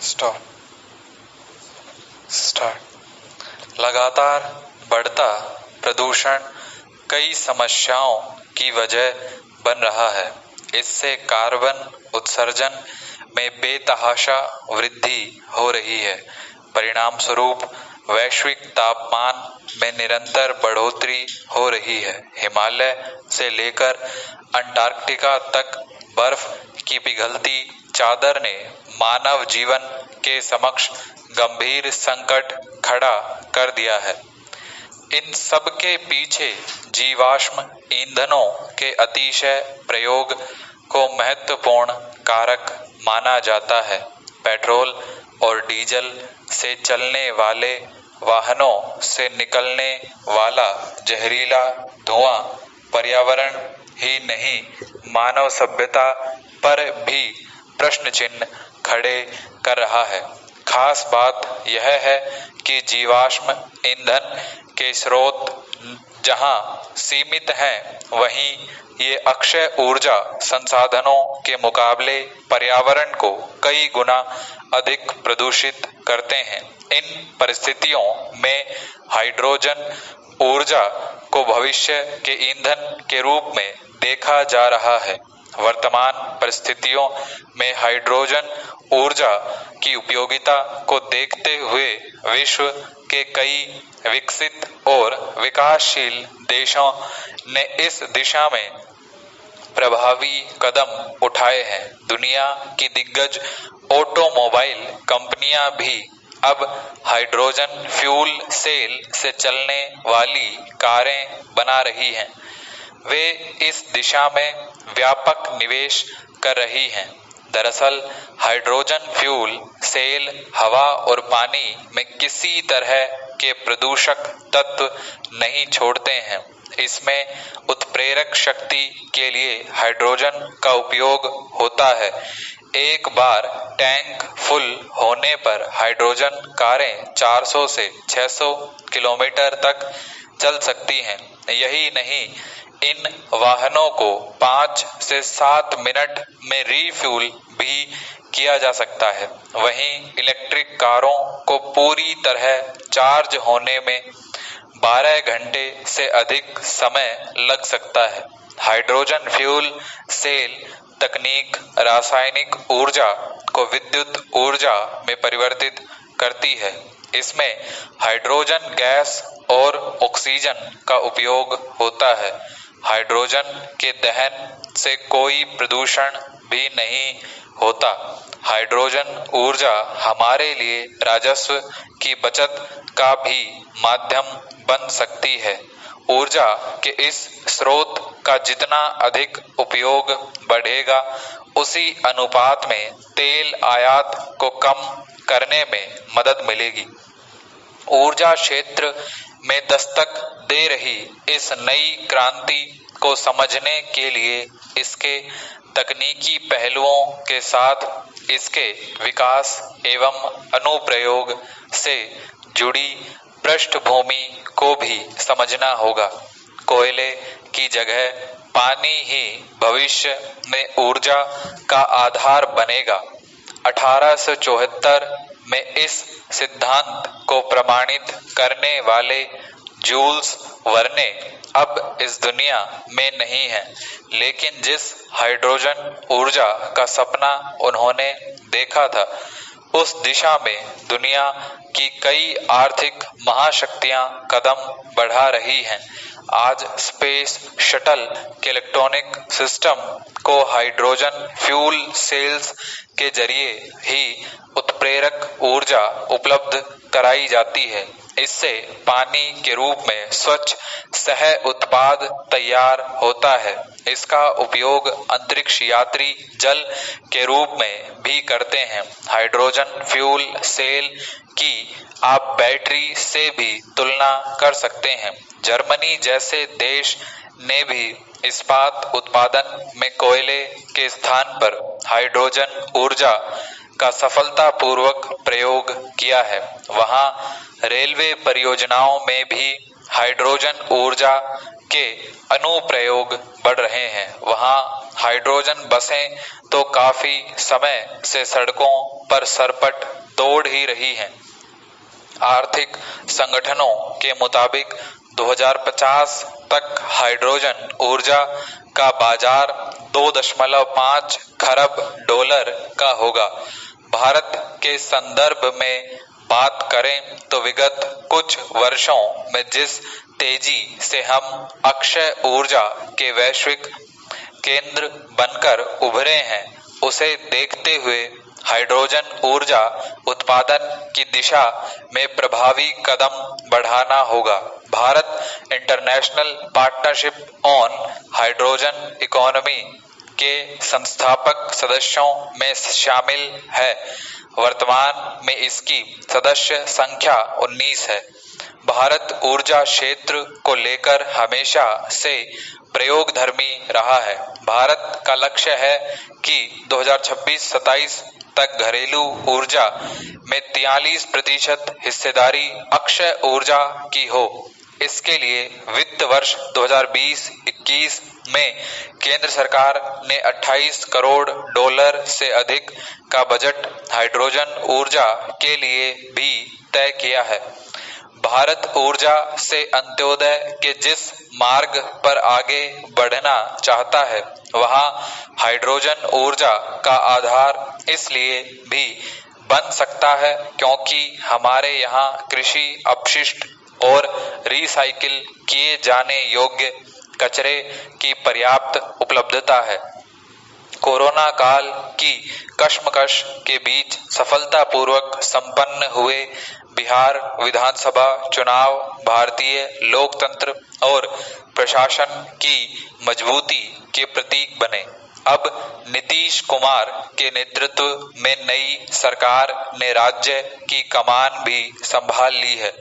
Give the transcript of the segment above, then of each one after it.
Stop start. लगातार बढ़ता प्रदूषण कई समस्याओं की वजह बन रहा है। इससे कार्बन उत्सर्जन में बेतहाशा वृद्धि हो रही है। परिणाम स्वरूप वैश्विक तापमान में निरंतर बढ़ोतरी हो रही है। हिमालय से लेकर अंटार्कटिका तक बर्फ की पिघलती चादर ने मानव जीवन के समक्ष गंभीर संकट खड़ा कर दिया है। इन सब के पीछे जीवाश्म ईंधनों के अतिशय प्रयोग को महत्वपूर्ण कारक माना जाता है। पेट्रोल और डीजल से चलने वाले वाहनों से निकलने वाला जहरीला धुआं पर्यावरण ही नहीं, मानव सभ्यता पर भी प्रश्न चिन्ह खड़े कर रहा है। खास बात यह है कि जीवाश्म ईंधन के स्रोत जहां सीमित हैं, वहीं ये अक्षय ऊर्जा संसाधनों के मुकाबले पर्यावरण को कई गुना अधिक प्रदूषित करते हैं। इन परिस्थितियों में हाइड्रोजन ऊर्जा को भविष्य के ईंधन के रूप में देखा जा रहा है। वर्तमान परिस्थितियों में हाइड्रोजन ऊर्जा की उपयोगिता को देखते हुए विश्व के कई विकसित और विकासशील देशों ने इस दिशा में प्रभावी कदम उठाए हैं। दुनिया की दिग्गज ऑटोमोबाइल कंपनियां भी अब हाइड्रोजन फ्यूल सेल से चलने वाली कारें बना रही हैं। वे इस दिशा में व्यापक निवेश कर रही हैं। दरअसल हाइड्रोजन फ्यूल सेल हवा और पानी में किसी तरह के प्रदूषक तत्व नहीं छोड़ते हैं। इसमें उत्प्रेरक शक्ति के लिए हाइड्रोजन का उपयोग होता है। एक बार टैंक फुल होने पर हाइड्रोजन कारें 400 से 600 किलोमीटर तक चल सकती हैं। यही नहीं, इन वाहनों को 5 से 7 मिनट में रीफ्यूल भी किया जा सकता है। वहीं इलेक्ट्रिक कारों को पूरी तरह चार्ज होने में 12 घंटे से अधिक समय लग सकता है। हाइड्रोजन फ्यूल सेल तकनीक रासायनिक ऊर्जा को विद्युत ऊर्जा में परिवर्तित करती है। इसमें हाइड्रोजन गैस और ऑक्सीजन का उपयोग होता है। हाइड्रोजन के दहन से कोई प्रदूषण भी नहीं होता। हाइड्रोजन ऊर्जा हमारे लिए राजस्व की बचत का भी माध्यम बन सकती है। ऊर्जा के इस स्रोत का जितना अधिक उपयोग बढ़ेगा, उसी अनुपात में तेल आयात को कम करने में मदद मिलेगी। ऊर्जा क्षेत्र में दस्तक दे रही इस नई क्रांति को समझने के लिए इसके तकनीकी पहलुओं के साथ इसके विकास एवं अनुप्रयोग से जुड़ी पृष्ठभूमि को भी समझना होगा। कोयले की जगह पानी ही भविष्य में ऊर्जा का आधार बनेगा। 1874 में इस सिद्धांत को प्रमाणित करने वाले जूल्स वर्ने अब इस दुनिया में नहीं है, लेकिन जिस हाइड्रोजन ऊर्जा का सपना उन्होंने देखा था, उस दिशा में दुनिया की कई आर्थिक महाशक्तियां कदम बढ़ा रही हैं। आज स्पेस शटल के इलेक्ट्रॉनिक सिस्टम को हाइड्रोजन फ्यूल सेल्स के जरिए ही उत्प्रेरक ऊर्जा उपलब्ध कराई जाती है। इससे पानी के रूप में स्वच्छ सह उत्पाद तैयार होता है। इसका उपयोग अंतरिक्ष यात्री जल के रूप में भी करते हैं। हाइड्रोजन फ्यूल सेल की आप बैटरी से भी तुलना कर सकते हैं। जर्मनी जैसे देश ने भी इस्पात उत्पादन में कोयले के स्थान पर हाइड्रोजन ऊर्जा का सफलतापूर्वक प्रयोग किया है। वहां रेलवे परियोजनाओं में भी हाइड्रोजन ऊर्जा के अनुप्रयोग बढ़ रहे हैं। वहां हाइड्रोजन बसें तो काफी समय से सड़कों पर सरपट दौड़ ही रही हैं। आर्थिक संगठनों के मुताबिक 2050 तक हाइड्रोजन ऊर्जा का बाजार 2.5 खरब डॉलर का होगा। भारत के संदर्भ में बात करें तो विगत कुछ वर्षों में जिस तेजी से हम अक्षय ऊर्जा के वैश्विक केंद्र बनकर उभरे हैं, उसे देखते हुए हाइड्रोजन ऊर्जा उत्पादन की दिशा में प्रभावी कदम बढ़ाना होगा। Bharat international partnership on hydrogen economy के संस्थापक सदस्यों में शामिल है। वर्तमान में इसकी सदस्य संख्या 19 है। भारत ऊर्जा क्षेत्र को लेकर हमेशा से प्रयोगधर्मी रहा है। भारत का लक्ष्य है कि 2026-27 तक घरेलू ऊर्जा में 43% हिस्सेदारी अक्षय ऊर्जा की हो। इसके लिए वित्त वर्ष 2020-21 में केंद्र सरकार ने 28 करोड़ डॉलर से अधिक का बजट हाइड्रोजन ऊर्जा के लिए भी तय किया है। भारत ऊर्जा से अंत्योदय के जिस मार्ग पर आगे बढ़ना चाहता है, वहां हाइड्रोजन ऊर्जा का आधार इसलिए भी बन सकता है क्योंकि हमारे यहाँ कृषि अपशिष्ट और रिसाइकिल किए जाने योग्य कचरे की पर्याप्त उपलब्धता है। कोरोना काल की कश्मकश के बीच सफलतापूर्वक संपन्न हुए बिहार विधानसभा चुनाव भारतीय लोकतंत्र और प्रशासन की मजबूती के प्रतीक बने। अब नीतीश कुमार के नेतृत्व में नई सरकार ने राज्य की कमान भी संभाल ली है।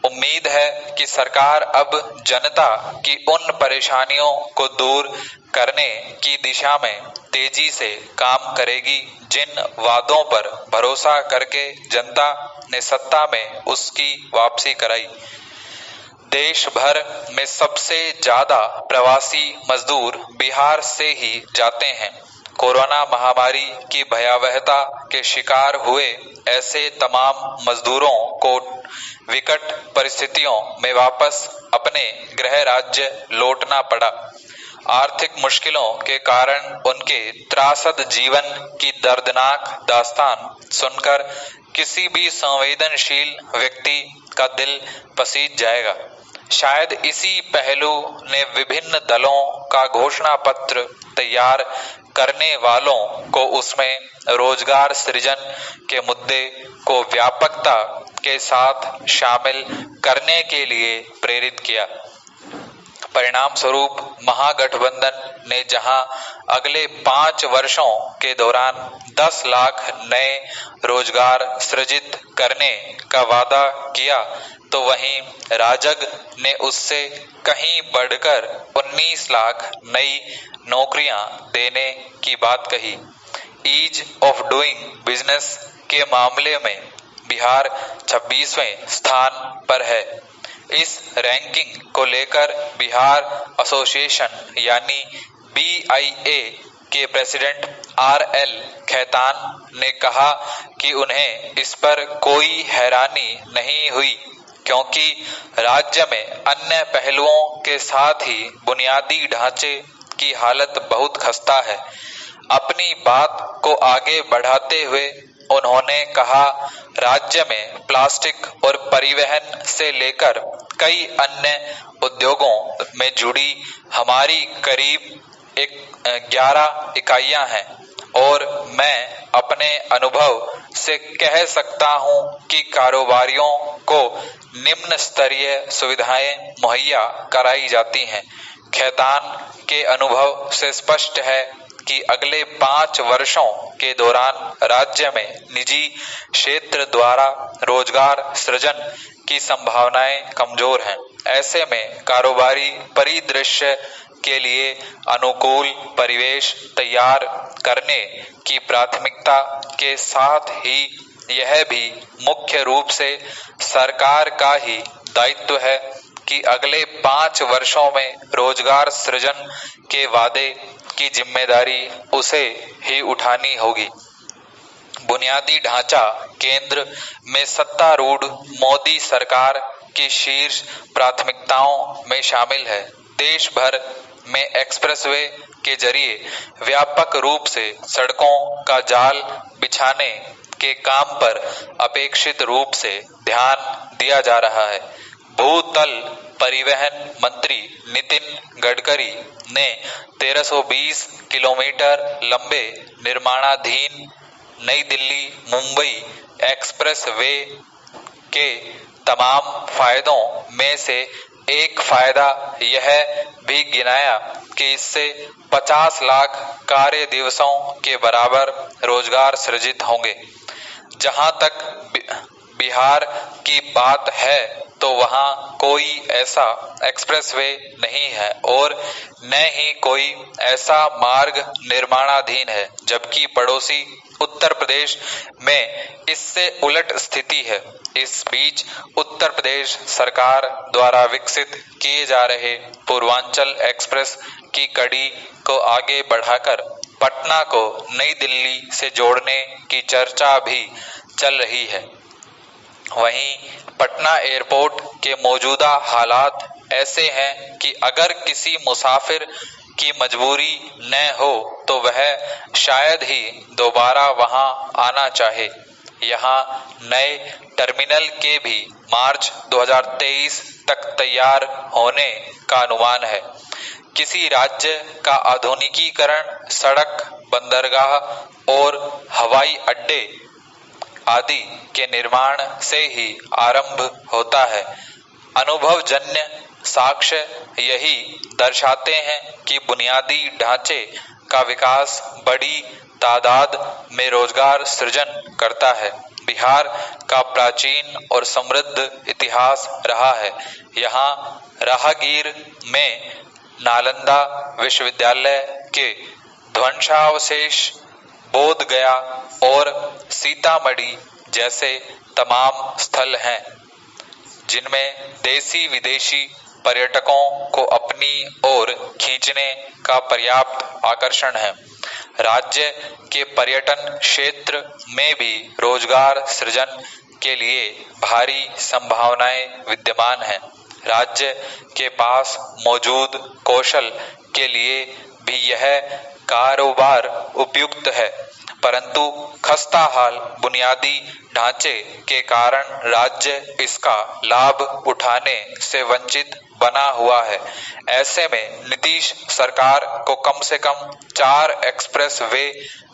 उम्मीद है कि सरकार अब जनता की उन परेशानियों को दूर करने की दिशा में तेजी से काम करेगी जिन वादों पर भरोसा करके जनता ने सत्ता में उसकी वापसी कराई। देश भर में सबसे ज्यादा प्रवासी मजदूर बिहार से ही जाते हैं। कोरोना महामारी की भयावहता के शिकार हुए ऐसे तमाम मजदूरों को विकट परिस्थितियों में वापस अपने गृह राज्य लौटना पड़ा। आर्थिक मुश्किलों के कारण उनके त्रासद जीवन की दर्दनाक दास्तान सुनकर किसी भी संवेदनशील व्यक्ति का दिल पसीज जाएगा। शायद इसी पहलू ने विभिन्न दलों का घोषणा पत्र तैयार करने वालों को उसमें रोजगार सृजन के मुद्दे को व्यापकता के साथ शामिल करने के लिए प्रेरित किया। परिणाम स्वरूप महागठबंधन ने जहां अगले 5 वर्षों के दौरान 10 लाख नए रोजगार सृजित करने का वादा किया, तो वहीं राजग ने उससे कहीं बढ़कर 19 लाख नई नौकरियां देने की बात कही। ईज ऑफ डूइंग बिजनेस के मामले में बिहार 26वें स्थान पर है। इस रैंकिंग को लेकर बिहार एसोसिएशन यानी BIA के प्रेसिडेंट RL खेतान ने कहा कि उन्हें इस पर कोई हैरानी नहीं हुई क्योंकि राज्य में अन्य पहलुओं के साथ ही बुनियादी ढांचे की हालत बहुत खस्ता है। अपनी बात को आगे बढ़ाते हुए उन्होंने कहा, राज्य में प्लास्टिक और परिवहन से लेकर कई अन्य उद्योगों में जुड़ी हमारी करीब 11 इकाइयां हैं और मैं अपने अनुभव से कह सकता हूं कि कारोबारियों को निम्न स्तरीय सुविधाएं मुहैया कराई जाती हैं। खेतान के अनुभव से स्पष्ट है कि अगले 5 वर्षों के दौरान राज्य में निजी क्षेत्र द्वारा रोजगार सृजन की संभावनाएं कमजोर हैं। ऐसे में कारोबारी परिदृश्य के लिए अनुकूल परिवेश तैयार करने की प्राथमिकता के साथ ही यह भी मुख्य रूप से सरकार का ही दायित्व है कि अगले 5 वर्षों में रोजगार सृजन के वादे की जिम्मेदारी उसे ही उठानी होगी। बुनियादी ढांचा केंद्र में सत्तारूढ़ मोदी सरकार की शीर्ष प्राथमिकताओं में शामिल है। देश भर में एक्सप्रेसवे के जरिए व्यापक रूप से सड़कों का जाल बिछाने के काम पर अपेक्षित रूप से ध्यान दिया जा रहा है। भूतल परिवहन मंत्री नितिन गडकरी ने 1320 किलोमीटर लंबे निर्माणाधीन नई दिल्ली मुंबई एक्सप्रेस वे के तमाम फायदों में से एक फायदा यह भी गिनाया कि इससे 50 लाख कार्य दिवसों के बराबर रोजगार सृजित होंगे। जहां तक बिहार की बात है तो वहां कोई ऐसा एक्सप्रेसवे नहीं है और न ही कोई ऐसा मार्ग निर्माणाधीन है, जबकि पड़ोसी उत्तर प्रदेश में इससे उलट स्थिति है। इस बीच उत्तर प्रदेश सरकार द्वारा विकसित किए जा रहे पूर्वांचल एक्सप्रेस की कड़ी को आगे बढ़ाकर पटना को नई दिल्ली से जोड़ने की चर्चा भी चल रही है। वहीं पटना एयरपोर्ट के मौजूदा हालात ऐसे हैं कि अगर किसी मुसाफिर की मजबूरी न हो तो वह शायद ही दोबारा वहां आना चाहे। यहां नए टर्मिनल के भी मार्च 2023 तक तैयार होने का अनुमान है। किसी राज्य का आधुनिकीकरण सड़क, बंदरगाह और हवाई अड्डे आदि के निर्माण से ही आरंभ होता है। अनुभवजन्य साक्ष्य यही दर्शाते हैं कि बुनियादी ढांचे का विकास बड़ी तादाद में रोजगार सृजन करता है। बिहार का प्राचीन और समृद्ध इतिहास रहा है। यहाँ राहगीर में नालंदा विश्वविद्यालय के ध्वंसावशेष, बोध गया और सीतामढ़ी जैसे तमाम स्थल हैं, जिनमें देसी विदेशी पर्यटकों को अपनी ओर खींचने का पर्याप्त आकर्षण है। राज्य के पर्यटन क्षेत्र में भी रोजगार सृजन के लिए भारी संभावनाएं विद्यमान हैं। राज्य के पास मौजूद कौशल के लिए भी यह कारोबार उपयुक्त है, परंतु खस्ताहाल बुनियादी ढांचे के कारण राज्य इसका लाभ उठाने से वंचित बना हुआ है। ऐसे में नीतीश सरकार को कम से कम 4 एक्सप्रेस वे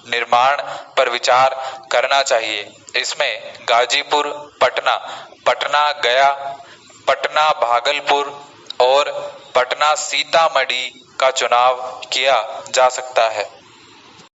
निर्माण पर विचार करना चाहिए। इसमें गाजीपुर पटना, पटना गया, पटना भागलपुर और पटना सीतामढ़ी का चुनाव किया जा सकता है।